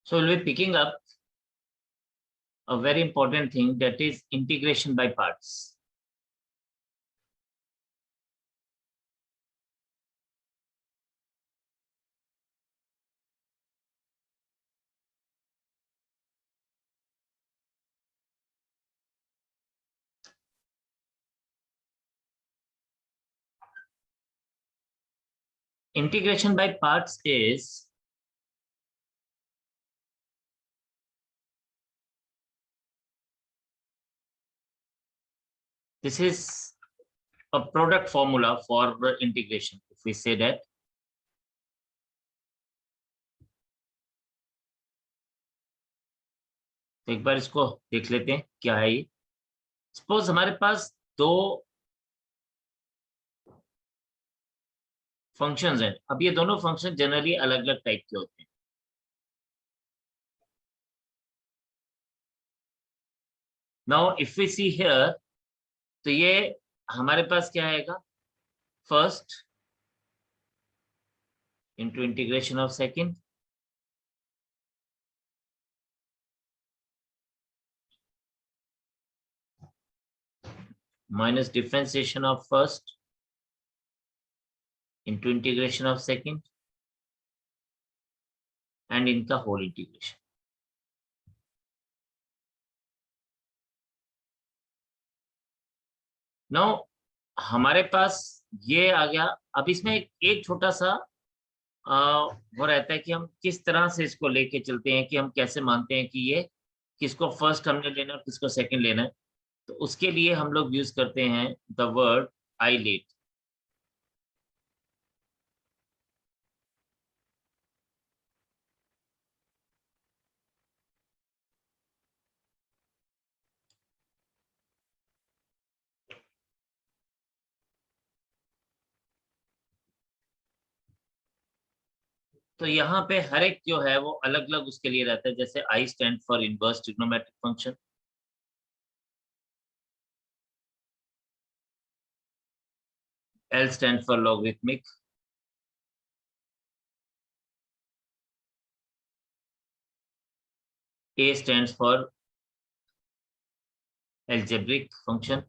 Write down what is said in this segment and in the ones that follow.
So we'll be picking up a very important thing, that is integration by parts. Integration by parts is this is a product formula for integration. If we say that तो एक बार इसको देख लेते हैं क्या है ये। Suppose हमारे पास दो फंक्शंस हैं। अब ये दोनों फंक्शन जनरली अलग अलग टाइप के होते हैं। Now if we see here, तो ये हमारे पास क्या आएगा, first into integration of second minus differentiation of first into integration of second and इनका whole integration. Now हमारे पास ये आ गया। अब इसमें एक छोटा सा वो रहता है कि हम किस तरह से इसको लेके चलते हैं, कि हम कैसे मानते हैं कि ये किसको फर्स्ट हमने लेना है और किसको सेकंड लेना है। तो उसके लिए हम लोग यूज करते हैं द वर्ड आईलेट। तो यहाँ पे हर एक जो है वो अलग अलग उसके लिए रहता है। जैसे I stand for inverse trigonometric function, L stands for logarithmic, A stands for algebraic function,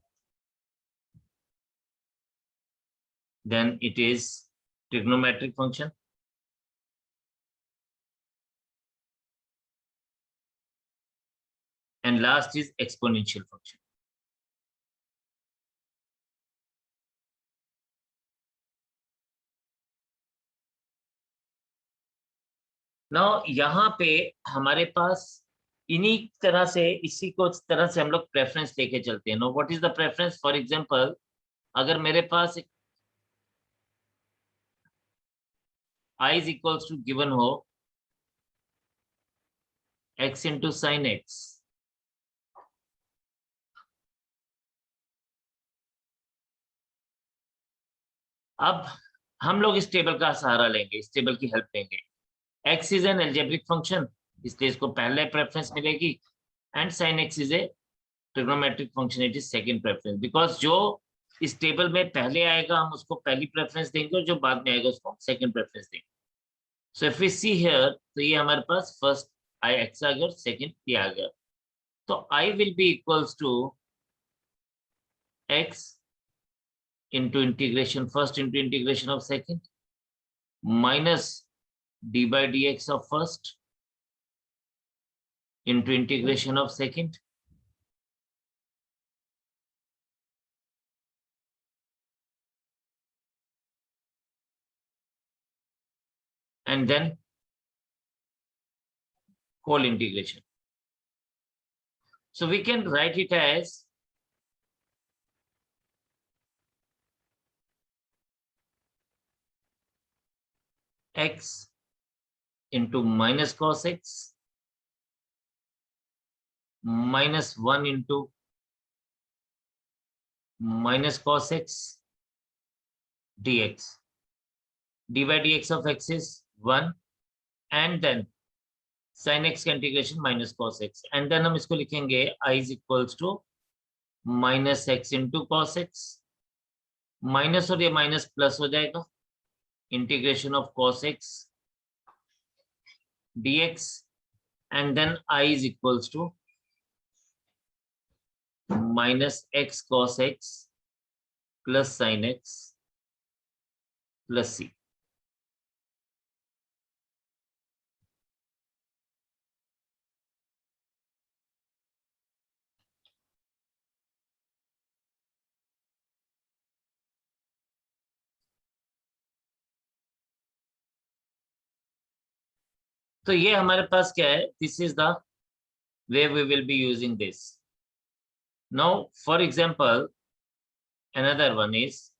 then it is trigonometric function, and last is exponential function. Now यहाँ पे हमारे पास इन्हीं तरह से इसी को तरह से हम लोग प्रेफरेंस लेके चलते हैं। Know what is the preference? For example, अगर मेरे पास I is equals to given हो x into sin x, अब हम लोग इस टेबल का सहारा लेंगे, इस टेबल की हेल्प लेंगे। x is an algebraic function, इसलिए इसको पहले प्रेफरेंस मिलेगी, and sin x is a trigonometric function, it is second preference. Because जो इस टेबल में पहले आएगा हम उसको पहली प्रेफरेंस देंगे, और जो बाद में आएगा उसको सेकंड प्रेफरेंस देंगे। So if we see here, तो ये हमारे पास फर्स्ट आई एक्स आ गया और सेकंड ये आ गया। तो I will be equals to x into integration first into integration of second minus d by dx of first into integration of second and then whole integration. So we can write it as x into minus cos x minus 1 into minus cos x dx. d by dx of x is 1 and then sin x का integration minus cos x, and then हम इसको लिखेंगे I is equals to minus x into cos x, minus और ये minus plus हो जाएगा, integration of cos x dx, and then I is equals to minus x cos x plus sin x plus c. तो ये हमारे पास क्या है, this is the way we will be using this. Now for example another one is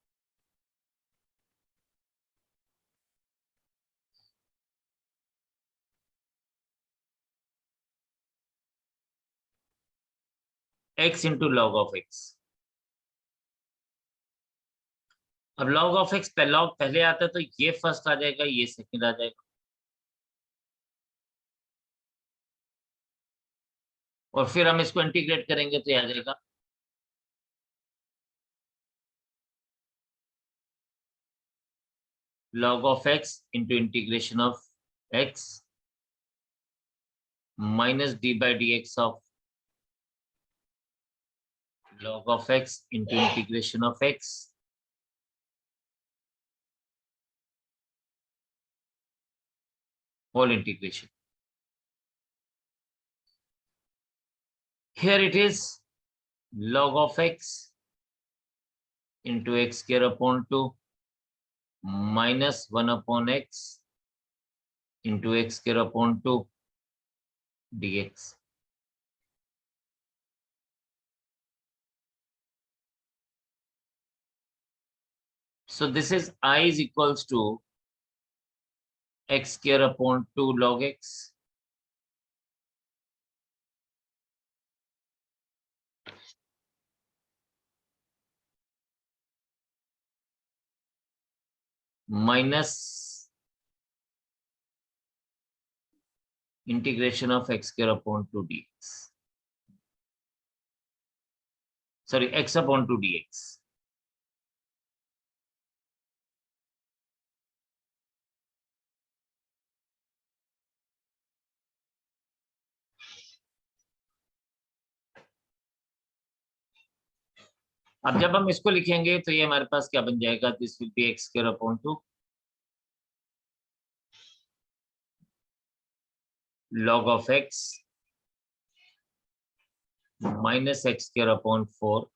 x into log of x. अब log of x log पहले आता है तो ये फर्स्ट आ जाएगा, ये सेकंड आ जाएगा, और फिर हम इसको इंटीग्रेट करेंगे तो ये आ जाएगा log of x into integration of x minus d by dx of log of x into integration of x whole integration. Here it is log of x into x square upon 2 minus 1 upon x into x square upon 2 dx. So this is I is equals to x square upon 2 log x minus integration of x square upon 2 dx. Sorry, x upon 2 dx. अब जब हम इसको लिखेंगे तो ये हमारे पास क्या बन जाएगा, this will B x square upon 2 log of x minus x square upon 4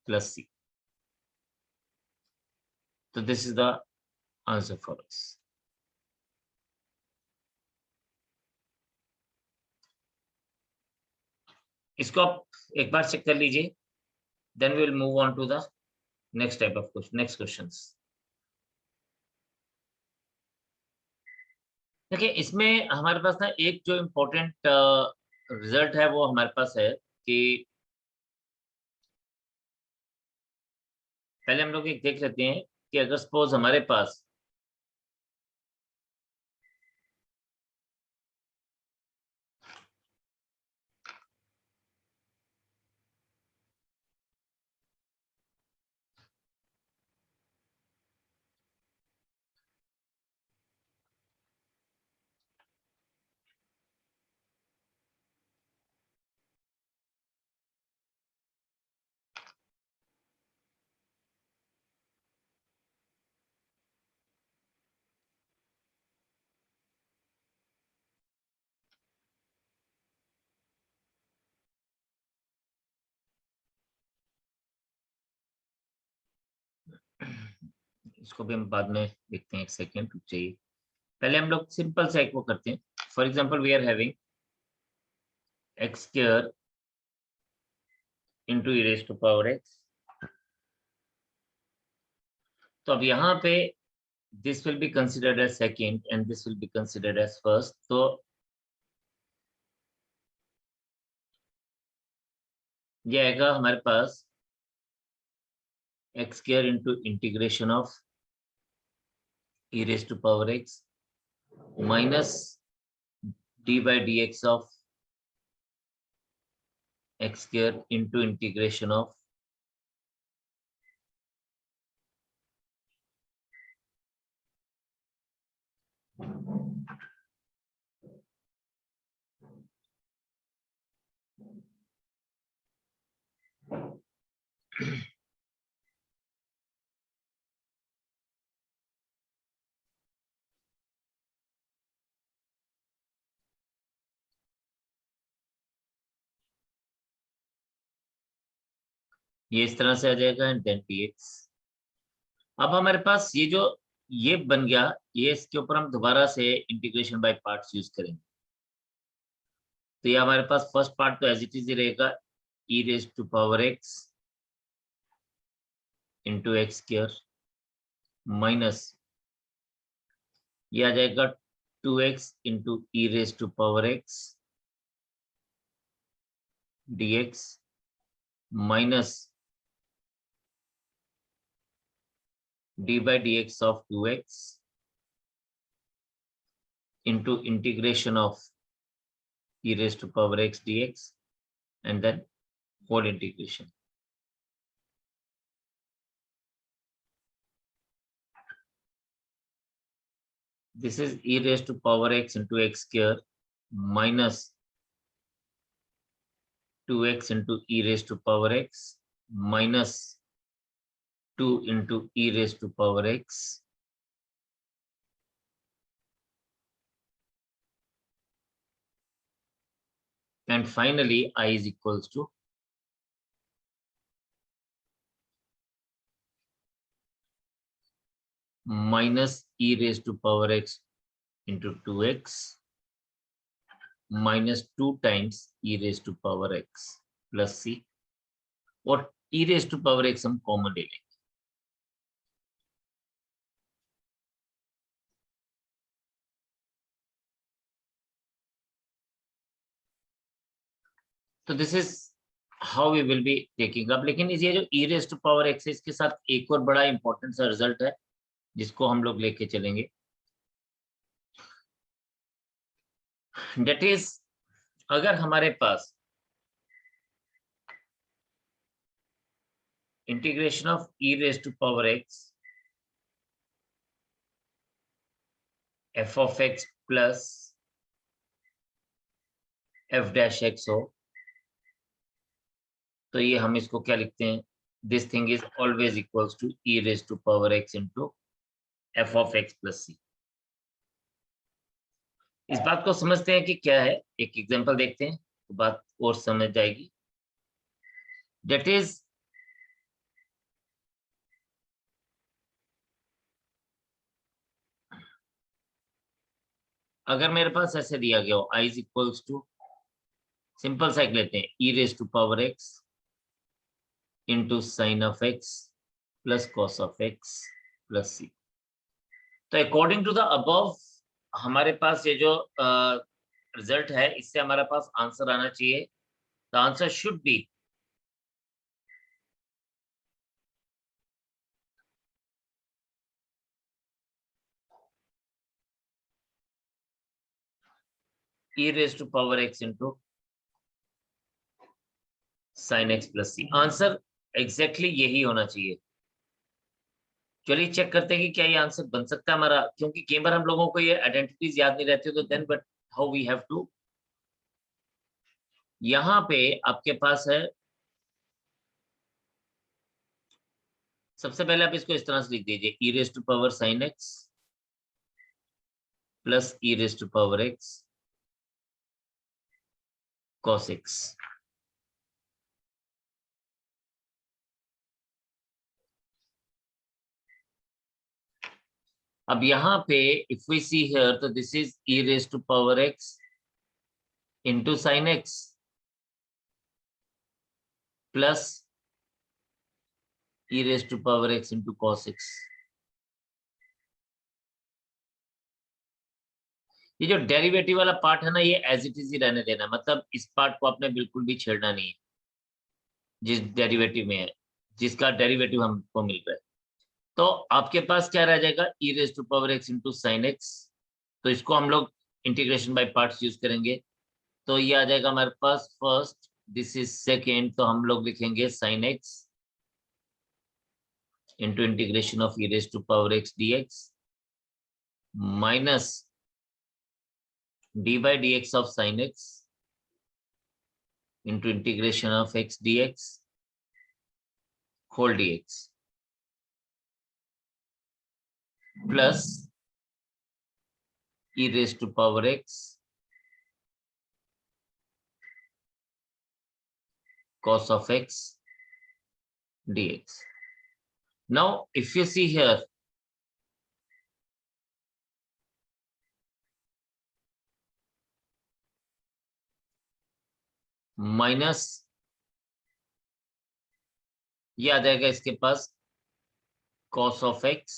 plus c. So this is the answer for us. इसको आप एक बार चेक कर लीजिए, then we will move on to the next type of question, next questions. देखिए इसमें हमारे पास ना एक जो इम्पोर्टेंट रिजल्ट है वो हमारे पास है कि पहले हम लोग एक देख लेते हैं कि अगर सपोज हमारे पास इसको भी हम बाद में देखते हैं, एक सेकेंड रुक जाइए, पहले हम लोग सिंपल सा एक वो करते हैं. For example we are having x square into e raise to power x. तो अब यहाँ पे this will be considered as second and this will be considered as first. तो ये आएगा हमारे पास x square into integration of e raise to power x minus d by dx of x square into integration of ये इस तरह से आ जाएगा एंड देन dx। अब हमारे पास ये बन गया, ये इसके ऊपर हम दोबारा से इंटीग्रेशन बाय पार्ट्स यूज करेंगे। तो ये हमारे पास फर्स्ट पार्ट तो एज इट इज ही रहेगा, e raise to power x into x square minus ये आ जाएगा 2x into e raise to power x dx minus d by dx of 2x into integration of e raised to power x dx and then whole integration. This is e raised to power x into x square minus 2x into e raised to power x minus 2 into e raised to power x and finally I is equals to minus e raised to power x into 2x minus 2 times e raised to power x plus c और e raised to power x हम common ले लेंगे। तो this is how we will be taking up. लेकिन ये जो e raise to power x है, इसके साथ एक और बड़ा इंपॉर्टेंट सा रिजल्ट है जिसको हम लोग लेके चलेंगे। डेट इज, अगर हमारे पास integration of e raise to power x f of x plus f dash x हो, तो ये हम इसको क्या लिखते हैं, this thing is always equals to e raise to power x into f of x plus c। इस बात को समझते हैं कि क्या है, एक एग्जांपल देखते हैं तो बात और समझ जाएगी। डेट इज, अगर मेरे पास ऐसे दिया गया हो i is equals to, simple सा एक लेते हैं, e raise to power x into sine of x plus cos of x plus c। तो अकॉर्डिंग टू द अबव हमारे पास ये जो रिजल्ट है, इससे हमारे पास आंसर आना चाहिए। The answer should be e raise to power x into sine x plus c। Answer exactly यही होना चाहिए। चलिए चेक करते हैं कि क्या ये आंसर बन सकता है हमारा, क्योंकि कई बार हम लोगों को ये आइडेंटिटीज याद नहीं रहती, तो then but how we have to, यहाँ पे आपके पास है, सबसे पहले आप इसको इस तरह से लिख दीजिए, e raise to power sine x plus e raise to power x cos x। अब यहाँ पे इफ वी सी हियर, तो this is e raise to power x into sine x plus e raise to power x into cos x। ये जो derivative वाला part है ना, ये एज इट इज ही रहने देना, मतलब इस पार्ट को आपने बिल्कुल भी छेड़ना नहीं है, जिस डेरिवेटिव में है, जिसका डेरिवेटिव हमको मिल रहा है। तो आपके पास क्या रह जाएगा, e raise to power x into sine x। तो इसको हम लोग इंटीग्रेशन बाय पार्ट्स यूज करेंगे, तो ये आ जाएगा हमारे पास फर्स्ट, दिस इज सेकेंड, तो हम लोग लिखेंगे sine x into integration of e raise to power x dx minus d by dx of sin x into integration of x dx whole dx plus e raised to power x cos of x dx. Now if you see here, minus ये आ जाएगा इसके पास cos of x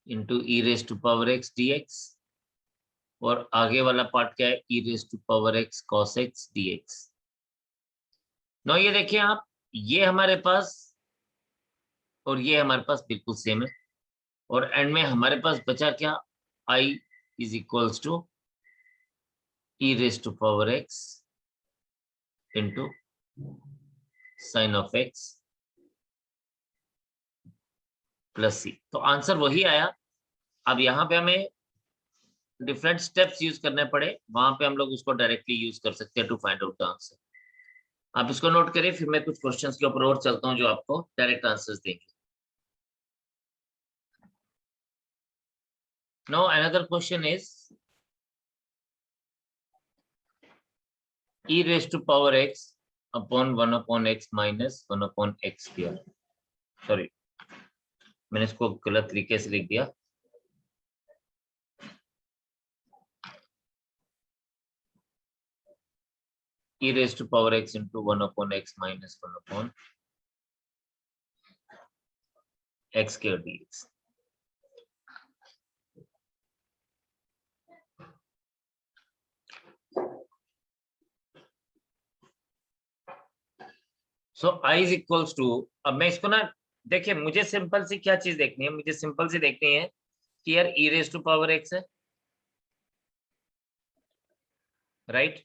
into e raise to power x dx, और आगे वाला part क्या है, e raise to power x cos x dx. No ये देखिए आप, ये हमारे पास और ये हमारे पास बिल्कुल सेम है, और एंड में हमारे पास बचा क्या, i is equals to e raise to power x into sine of x plus c. तो आंसर वही आया. अब यहाँ पे हमें डिफरेंट स्टेप्स यूज करने पड़े, वहां पे हम लोग उसको डायरेक्टली यूज कर सकते हैं to find out the answer. आप इसको नोट करिए, फिर मैं कुछ क्वेश्चंस के ऊपर और चलता हूं जो आपको डायरेक्ट आंसर्स देंगे. Now another question is e raised to power x upon 1 upon x minus 1 upon x square. Sorry, मैंने इसको गलत तरीके से लिख दिया. e raised to power x into 1 upon x minus 1 upon x square dx. So i is equals to, अब मैं इसको ना, देखिए मुझे सिंपल सी क्या चीज देखनी है, मुझे सिंपल सी देखनी है कि यार e raise to power x है, राइट?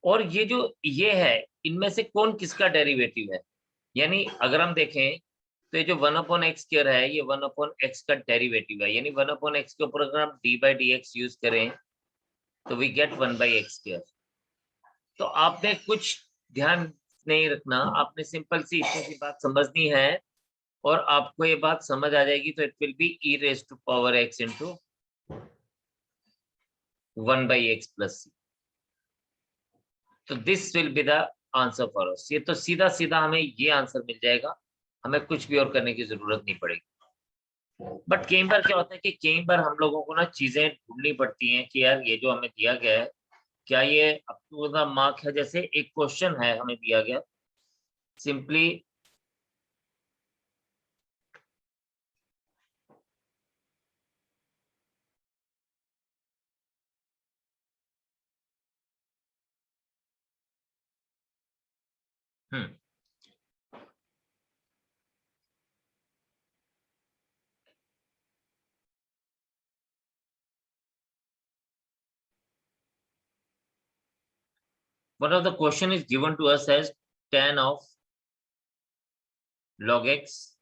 और ये जो ये है, इनमें से कौन किसका डेरिवेटिव है? यानी अगर हम देखें तो ये जो 1 अपॉन एक्स स्क्वायर है, ये 1 अपॉन एक्स का डेरिवेटिव है. यानी 1 अपॉन एक्स के ऊपर अगर हम d by d x use करें तो we get 1 by x square. तो आपने कुछ ध्यान नहीं रखना, आपने सिंपल सी इतनी सी बात समझनी है और आपको ये बात समझ आ जाएगी. तो it will be e raise to power x into 1 by x plus c. तो this will be the answer for us. ये तो सीधा सीधा हमें ये आंसर मिल जाएगा, हमें कुछ भी और करने की जरूरत नहीं पड़ेगी. बट कई बार क्या होता है कि कई बार हम लोगों को ना चीजें ढूंढनी पड़ती हैं कि यार ये जो हमें दिया गया है, क्या ये अप टू द मार्क है? जैसे एक क्वेश्चन है हमें दिया गया, simply one of the question is given to us as tan of log x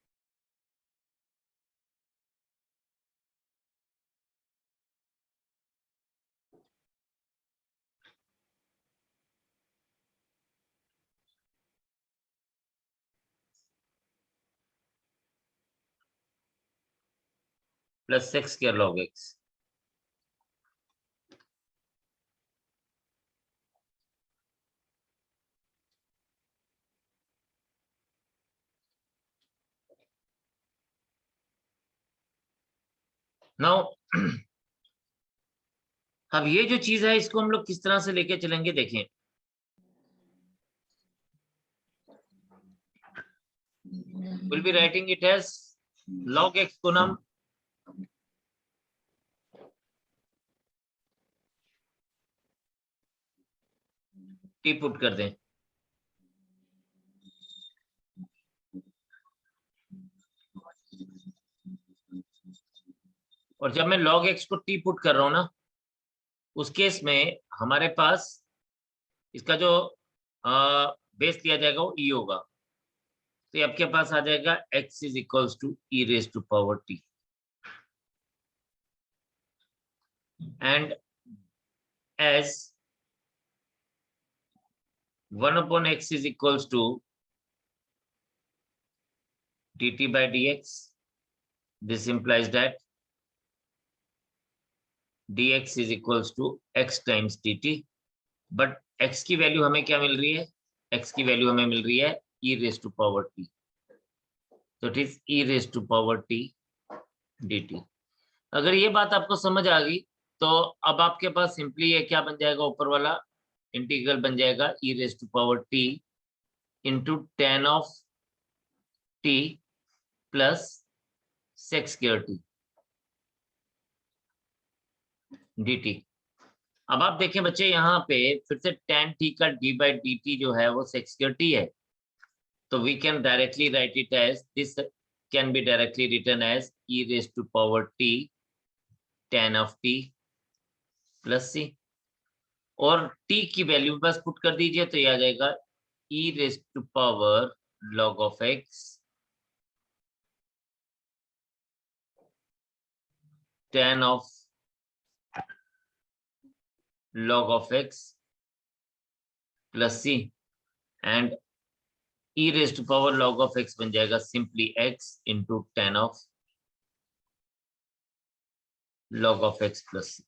plus sec square log x. Now अब ये जो चीज है इसको हम लोग किस तरह से लेके चलेंगे, देखें. Will be writing it as log x को नाम टी पुट कर दें, और जब मैं log x को टी पुट कर रहा हूं ना, उस केस में हमारे पास इसका जो बेस लिया जाएगा वो e होगा. तो आपके पास आ जाएगा x is equals to e raise to power t, and as 1 upon x is equals to dt by dx. This implies that dx is equals to x times dt. But x की value हमें क्या मिल रही है? x की value हमें मिल रही है e raised to power t. तो it is e raised to power t dt. अगर ये बात आपको समझ आ गई तो अब आपके पास सिंपली ये क्या बन जाएगा, ऊपर वाला इंटीग्रल बन जाएगा e raised to power t into tan of t plus sec square t dt. अब आप देखें बच्चे यहाँ पे फिर से tan t का d by dt जो है वो sec square t है. तो we can directly write it as this can be directly written as e raised to power t tan of t plus c. और t की value बस put कर दीजिए तो ये आ जाएगा e raised to power log of x tan of log of x plus c and e raised to power log of x बन जाएगा simply x into tan of log of x plus c.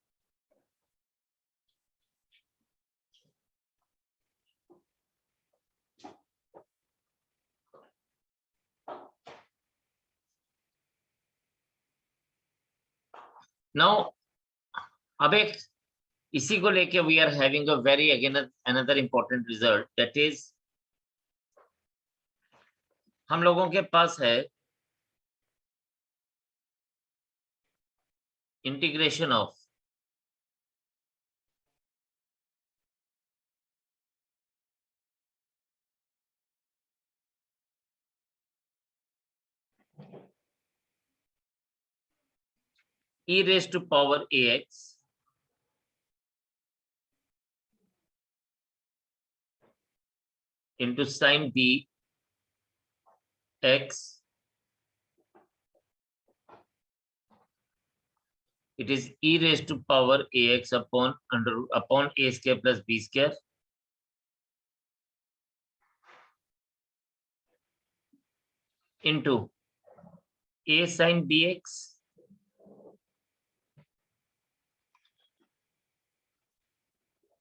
Now अब एक इसी को लेके we are having a very again another important result, that is हम लोगों के पास है integration of e raised to power ax into sin b x. It is e raised to power ax upon a square plus b square into a sin bx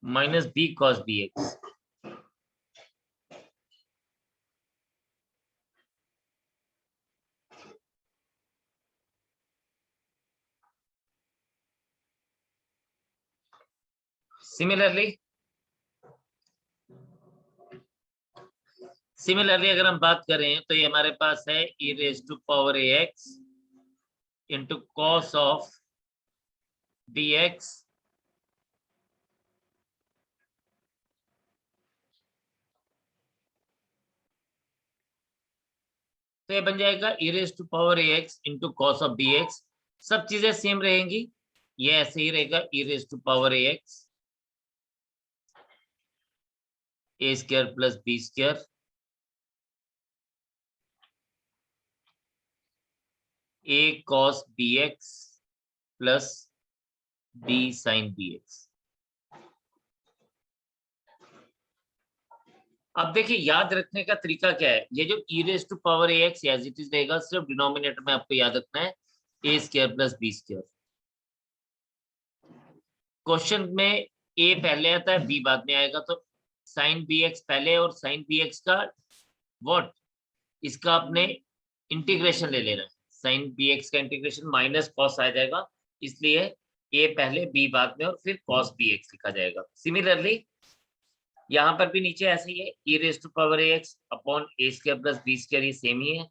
minus b cos bx. Similarly अगर हम बात करें तो ये हमारे पास है e raised to power ax into cos of bx तो ये बन जाएगा e raised to power ax into cos of bx. सब चीजें सेम रहेंगी, ये ऐसे ही रहेगा e raised to power ax a square plus b square a cos bx plus b sin bx. अब देखिए याद रखने का तरीका क्या है, ये जो e raised to power ax as it is रहेगा, सिर्फ डिनोमिनेटर में आपको याद रखना है a square plus b square. Question में a पहले आता है b बाद में आएगा, तो sin bx पहले और sin bx का व्हाट, इसका आपने इंटीग्रेशन ले लेना है. sin bx का इंटीग्रेशन माइनस cos आ जाएगा, इसलिए a पहले b बाद में और फिर cos bx लिखा जाएगा. सिमिलरली यहाँ पर भी नीचे ऐसे ही है e raised to power ax upon a square plus b square, ये सेम ही है.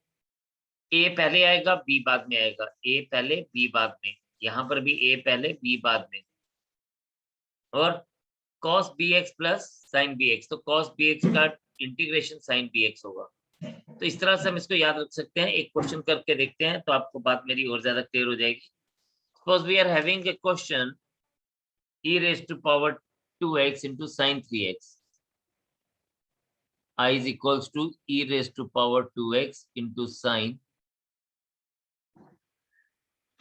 a पहले आएगा b बाद में आएगा, a पहले b बाद में, यहाँ पर भी a पहले b बाद में, और cos bx plus sin bx, तो cos bx का इंटीग्रेशन sin bx होगा. तो इस तरह से हम इसको याद रख सकते हैं. एक क्वेश्चन करके देखते हैं तो आपको बात मेरी और ज्यादा क्लियर हो जाएगी. Suppose we are having a question e raised to power 2x into sin 3x. I is equals to e raised to power 2x into sin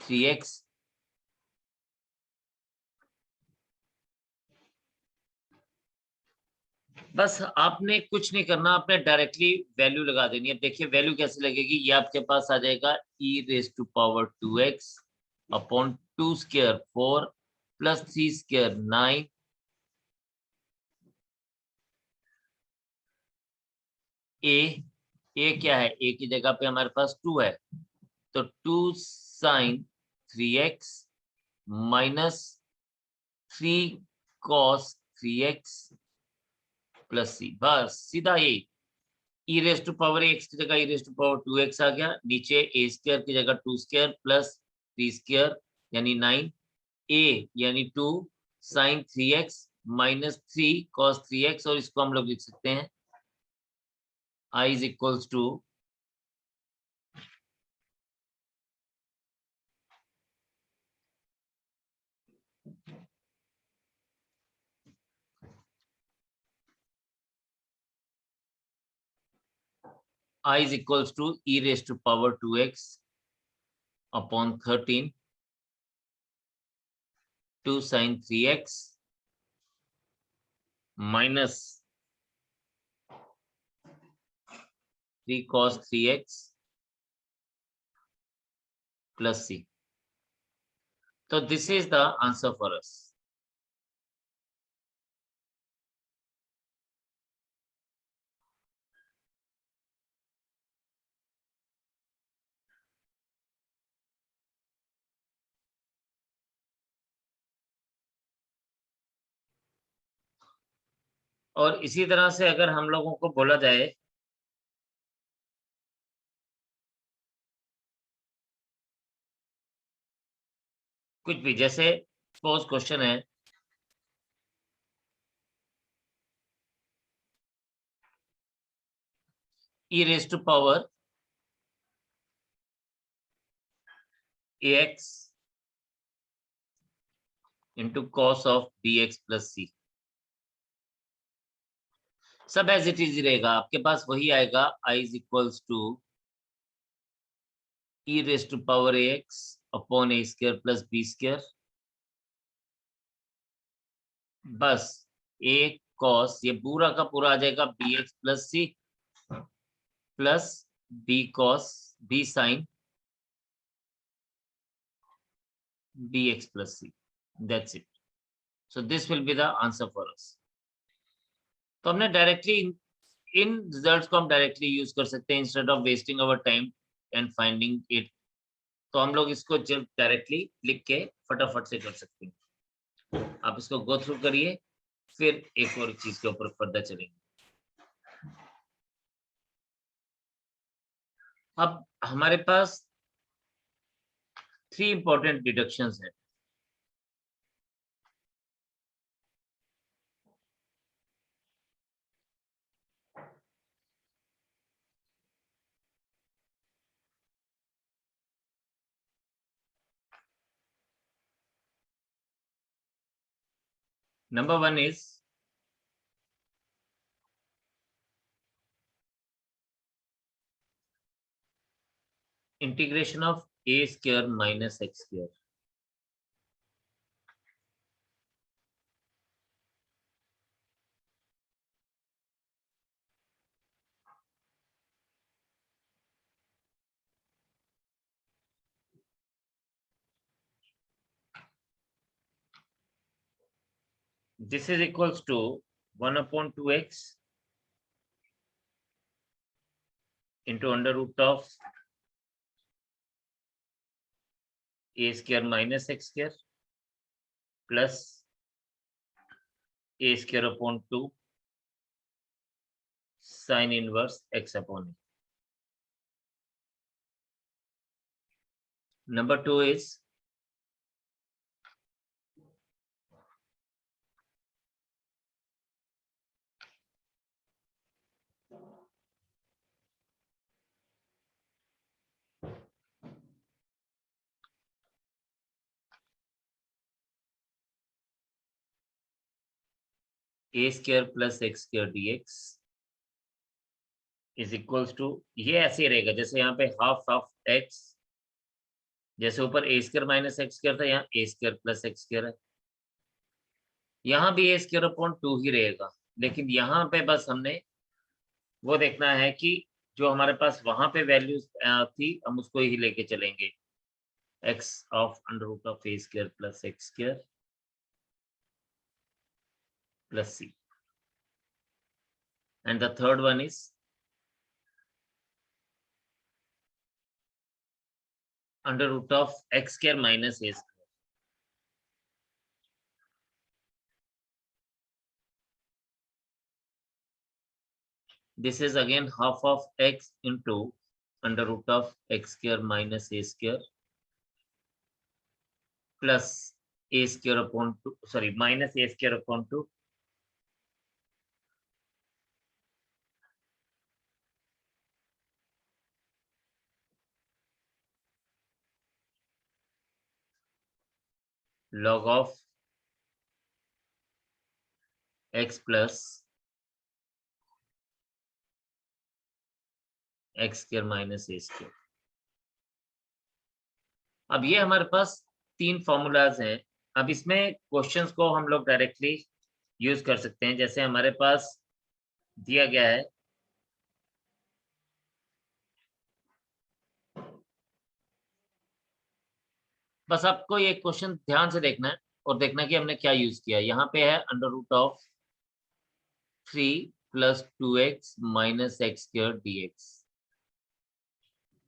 3x. बस आपने कुछ नहीं करना, आपने डायरेक्टली वैल्यू लगा देनी है। देखिए वैल्यू कैसे लगेगी, ये आपके पास आ जाएगा e⁻²x upon 2 square 4 plus 3 square 9 ए क्या है, ए की जगह पे हमारे पास 2 है, तो 2 sine 3x minus 3 cos 3x plus c, बस सीधा ये e⁻x की जगह e⁻²x आ गया, नीचे a स्क्वायर की जगह 2 स्क्वायर प्लस 3 स्क्वायर यानी 9, a यानी 2 sine 3x minus 3 cos 3x, और इसको हम लोग लिख सकते हैं i is equals to e⁻²x upon 13 2 sine 3x minus 3 cos 3x plus c. So this is the answer for us. और इसी तरह से अगर हम लोगों को बोला जाए कुछ भी, जैसे सपोज क्वेश्चन है e⁻² ax into cos of dx plus c, सब एज इट इज रहेगा, आपके पास वही आएगा i is equals to e⁻ax upon a square plus b square, बस a cos, ये पूरा का पूरा आ जाएगा bx plus c plus b cos b sin bx plus c, that's it. So this will be the answer for us. तो हमने directly in results को हम डायरेक्टली यूज कर सकते हैं instead of wasting our time and finding it. तो हम लोग इसको जब डायरेक्टली लिख के फटाफट से कर सकते हैं। आप इसको गो थ्रू करिए, फिर एक और चीज के ऊपर फर्दर चलेंगे। अब हमारे पास 3 इंपॉर्टेंट डिडक्शंस है। Number 1 is integration of a square minus x square. This is equals to 1 upon 2x into under root of a square minus x square plus a square upon 2 sin inverse x upon a. Number 2 is a square plus x square dx is equals to, ये ऐसे रहेगा जैसे यहाँ पे half of x, जैसे ऊपर a square minus x square था, यहाँ a square plus x square है, यहाँ भी a स्क्वायर अपॉन 2 ही रहेगा। लेकिन यहाँ पे बस हमने वो देखना है कि जो हमारे पास वहां पे वैल्यूज थी हम उसको ही लेके चलेंगे, x of under root of a square plus x square plus c, and the third one is under root of x square minus a square. This is again half of x into under root of x square minus a square plus a square upon 2, sorry, minus a square upon 2 log of x plus x square minus a square. अब ये हमारे पास 3 formulas हैं। अब इसमें questions को हम लोग directly use कर सकते हैं। जैसे हमारे पास दिया गया है बस आपको ये क्वेश्चन ध्यान से देखना है और देखना है कि हमने क्या यूज किया। यहाँ पे है under root of 3 plus 2x minus x square dx।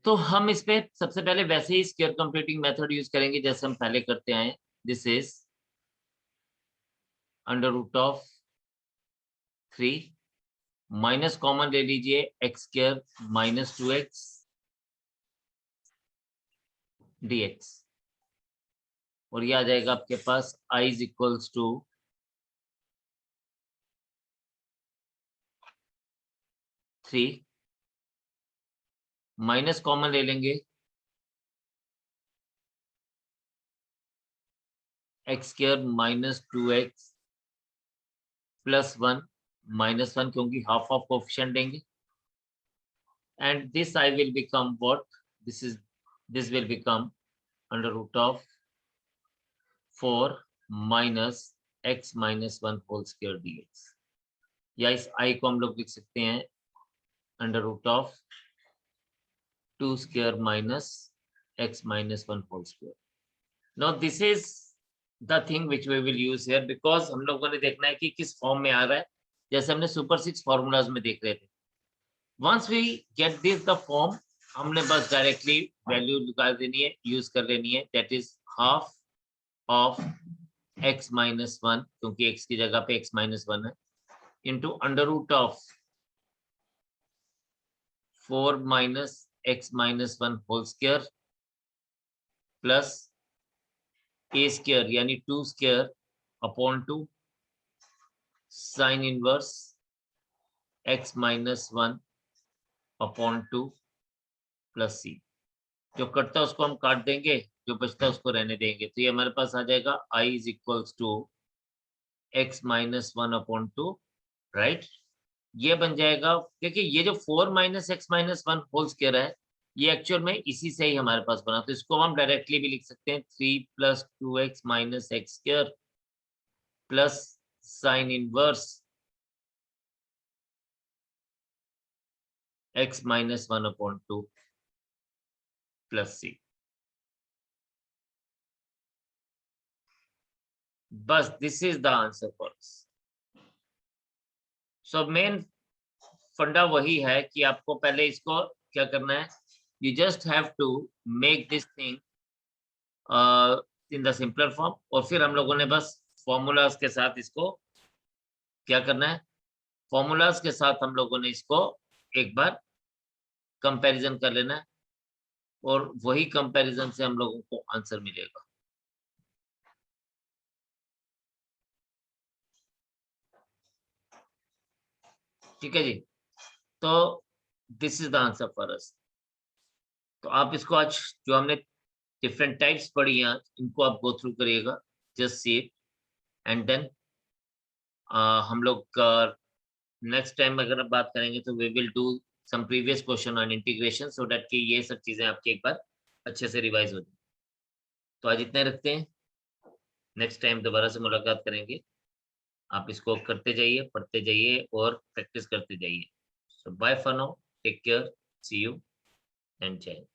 तो हम इस पे सबसे पहले वैसे ही स्क्वायर कंप्यूटिंग मेथड यूज करेंगे जैसे हम पहले करते आए। This is under root of 3 minus common ले लीजिए x square minus 2x dx, और ये आ जाएगा आपके पास I is equals to 3 minus common ले लेंगे x square minus 2x plus 1 minus 1 क्योंकि हाफ ऑफ कोएफिशिएंट देंगे, and this I will become what? This will become under root of 4 minus x minus 1 whole square dx, या इस I को हम लोग लिख सकते हैं under root of 2 square minus x minus 1 whole square. Now this is the thing which we will use here because हम लोगों ने देखना है कि किस फॉर्म में आ रहा है, जैसे हमने सुपर 6 फॉर्मूलाज में देख रहे थे। Once we get this the form, हमने बस डायरेक्टली वैल्यू निकाल देनी है, यूज कर लेनी है, that is half of x minus 1 क्योंकि x की जगह पे x माइनस 1 है, into under root of 4 minus x minus 1 whole square plus a square यानी 2 square upon 2 sine inverse x minus 1 upon 2 plus c। जो कटता है उसको हम काट देंगे, जो बचता है उसको रहने देंगे। तो ये हमारे पास आ जाएगा I is equals to x minus 1 upon 2, right. ये बन जाएगा, देखिए ये जो 4 minus x minus 1 whole square है ये एक्चुअल में इसी से ही हमारे पास बना, तो इसको हम डायरेक्टली भी लिख सकते हैं 3 plus 2x minus x square plus sign inverse x minus 1 upon 2 plus c। बस this is the answer for this. So main फंडा वही है कि आपको पहले इसको क्या करना है, you just have to make this thing in the simpler form, और फिर हम लोगों ने बस फॉर्मूलाज के साथ इसको क्या करना है, फॉर्मूलाज के साथ हम लोगों ने इसको एक बार कंपैरिजन कर लेना है और वही कंपैरिजन से हम लोगों को आंसर मिलेगा। ठीक है जी, तो this is the answer for अस। तो आप इसको आज जो हमने डिफरेंट टाइप्स पढ़ी हैं इनको आप गो थ्रू करिएगा, just see it, and then हम लोग नेक्स्ट टाइम अगर आप बात करेंगे तो we will do some previous question on integration so that कि ये सब चीजें आपकी एक बार अच्छे से रिवाइज हो जाए। तो आज इतने रखते हैं, नेक्स्ट टाइम दोबारा से मुलाकात करेंगे। आप इसको करते जाइए, पढ़ते जाइए और प्रैक्टिस करते जाइए। So bye for now, take care, see you and जय हिंद।